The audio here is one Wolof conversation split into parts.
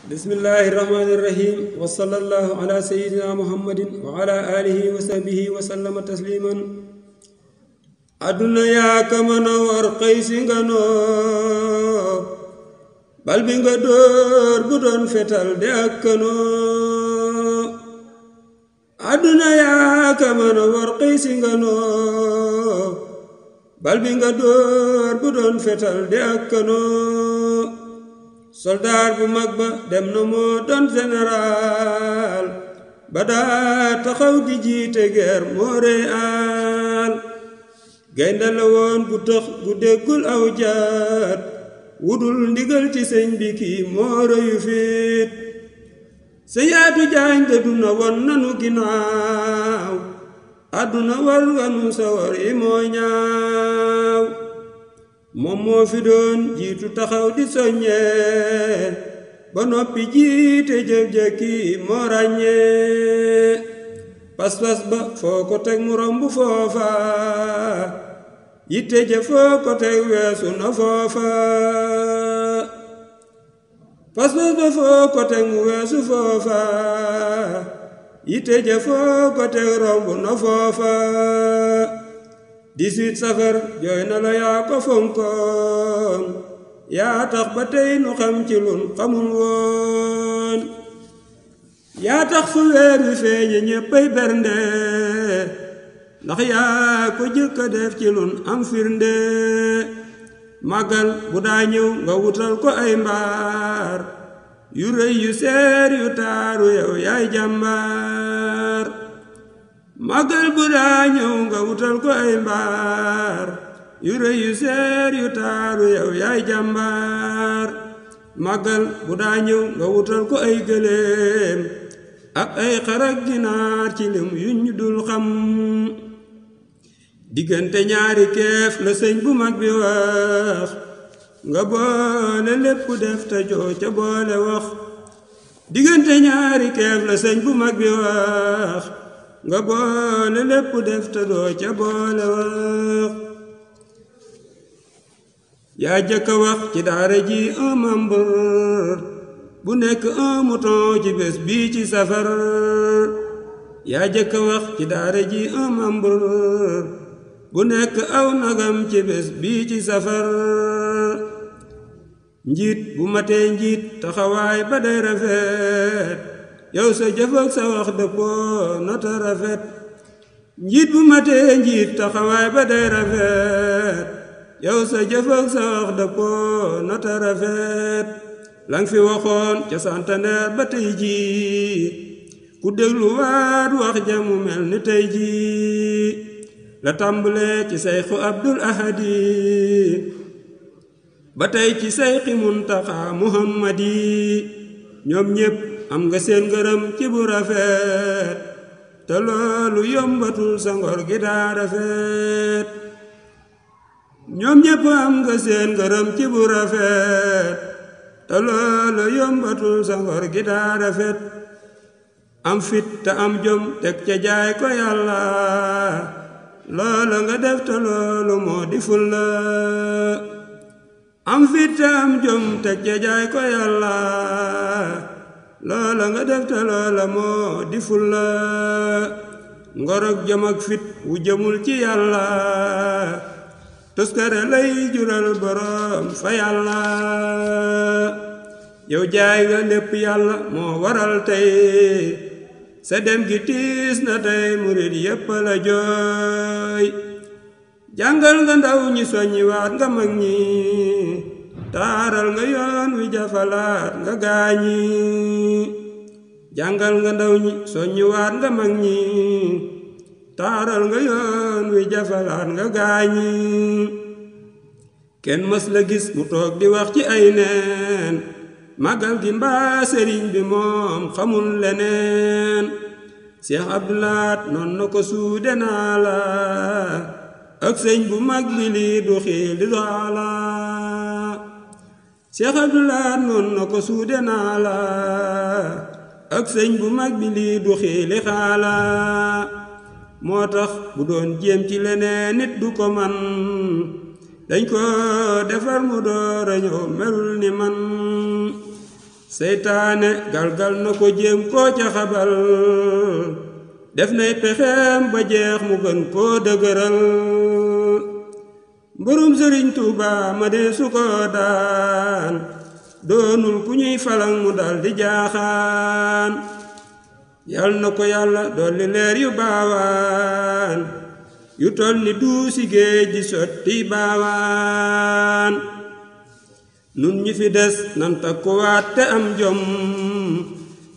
bismillahi rahmani rahim wa sallallahu ala sayyidina muhammadin wa ala alihi wa sahbihi wa sallama tasliman aduna yaa ka mën a war xëy si nga noo bal bi nga dóor bu doon fetal de ak kanoo aduna yaa ka mën a war xëy si nga noo bal bi nga dóor bu doon fetal de ak kanoo soldaar bu mag ba dem na moo doon général ba daa taxaw di jiite guerre moo rey aal gaynde la woon bu tax bu déggul aw jaat wudul ndigal ci sëñ bi kii moo rëyu fit sa yaatu jaañ te duna won nanu ginnaaw àdduna war nga nu sawar yi moo ñaaw moom moo fi doon jiitu taxaw di soññee ba noppi jiite jëf-jëkki moo ràññee pas-pas ba foo ko teg mu romb foofa yitte ja foo ko teg weesu na foofa pas-pas ba foo ko teg mu weesu foofa yitte ja foo ko teg romb na foofa 18 safar jooy na la yaa ko fonkoon yaa tax ba tey nu xam ci lun xamul woon yaa tax fu weer wi feeñe ñéppay bernde ndax yaa ko jëkka def ci lun am firnde màggal bu daa ñëw nga wutal ko ay mbaar yu rëy yu seer yu taaru yow yaay jàmbaar màggal bu daa ñëw nga wutal ko ay mbaar yu rëy yu seer yu taaru yow yaay jàmbaar màggal bu daa ñëw nga wutal ko ay gëléem ak ay xarak ginaar ci lim yuñ dul xam diggante ñaari keef la sëñ bu mag bi wax nga boole lépp def te joo ca boole wax diggante ñaari keef la sëñ bu mag bi wax nga boole lépp def te doo ca boole wax yaa jëkka wax ci daara ji un membre bu nekk un mouton ci bés bii ci safar yaa jëkka wax ci daara ji un membre bu nekk aw nagam ci bés bii ci safar njiit bu matee njiit taxawaay ba day rafet yow sa jëf ak sa wax dëppoo nota rafet njiit bu matee njiit taxawaay ba day rafet yow sa jëf ak sa wax dëppoo nota rafet lang fi waxoon ca centenaire ba tey jii ku déglu waat wax jamu mel ni tey jii la tàmbale ci sayxu Abdul Ahadi ba tey ci sayxi Muntaxa Muhammadi ñoom ñépp am nga seen ngërëm ci bu rafet te loolu yombatul sa ngor gi daa rafet ñoom ñépp am nga seen ngërëm ci bu rafet te loolu yombatul sa ngor gi daa rafet am fit te am jom teg ca jaay ko yàlla loolu nga def te loolu moo di fulla am fit te am jom teg ca jaay ko yàlla loola nga def te loola moo di fulla ngor ak jom ak fit wu jëmul ci yàlla tuskare lay jural borom fa yàlla yow jaay nga lépp yàlla moo waral tey sa dem gi tiis na tey murid yépp la jooy jàngal nga ndaw ñi soññi waat nga mag ñi taaral nga yoon wi jafalaat nga gaañi jàngal nga ndaw ñi soññi waat nga mag ñi taaral nga yoon wi jafalaat nga gaañi kenn mës la gis mu toog di wax ci ay neen màggal gi mbaa sëriñ bi moom xamul leneen Seex Abdulaat noon na ko suude naa la ak sëñ bu mag bi lii du xiili doala Seex Abdulaat noon na ko suude naa la ak sëñ bu mag bi lii du xiili xaala moo tax bu doon jéem ci leneen nit du ko man dañ ko defar mu door a ñëw melul ni man seytaane galgal na ko jéem koo ca xabal def nay pexeem ba jeex mu gën koo dëgëral mbërum Sëriñ Tuuba ma dee su ko daan doonul ku ñuy falang mu dal di jaaxaan yal na ko yàlla dolli leer yu baawaan yu tol ni duusi géej di sotti baawaan nun ñi fi des nan takkuwaat te am jom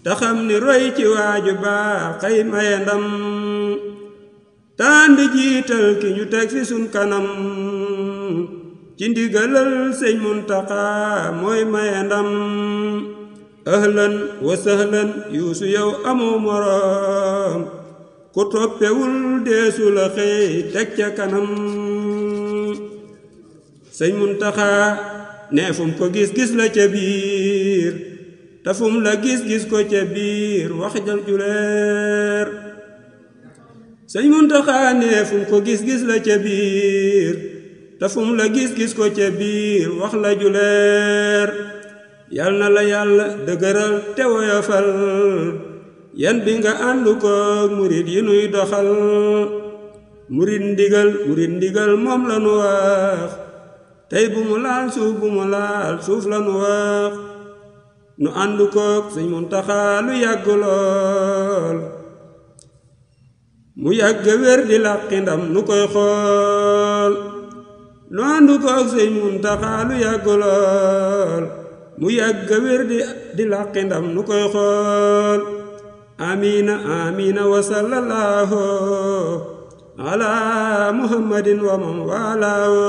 te xam ni roy ci waaju baax xëy maye ndam tànd jiital ki ñu teg fi sun kanam ci ndigalal Sëñ Muntaxa mooy maye ndam ahlan wa sahlan yuusu yow amoo moroom ku toppewul deesu la xëy teg ca kanam Sëñ Muntaxa nee fum ko gis-gis la ca biir te fum la gis-gis ko ca biir wax jal ju leer Sëñ Muntaxa nee fum ko gis-gis la ca biir te fum la gis-gis ko ca biir wax la ju leer yal na la yàlla dëgëral te woyofal yan bi nga àndu ko murit yi nuy doxal murit ndigal moom la nu wax tey bu mu laal suuf la nu wax nu àndu kook Sëñ Muntaxa lu yàgg lool mu yàgg wér di làqi ndam nu koy xool nu àndu kook Sëñ Muntaxa lu yàgg lool mu yàgg wér di làqi ndam nu koy xool amiina amiina wa sallallahu ala muhammadin wa man walaahu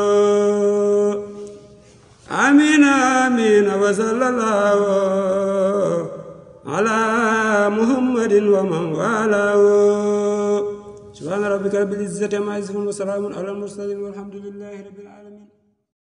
amiina amiina wa sallallahu ala muhammadin wa man walaahu subhaana rabbika rabbil izzati ammaa yasifuun wa salaamun alal mursaliin walhamdulillahi rabbil aalamiin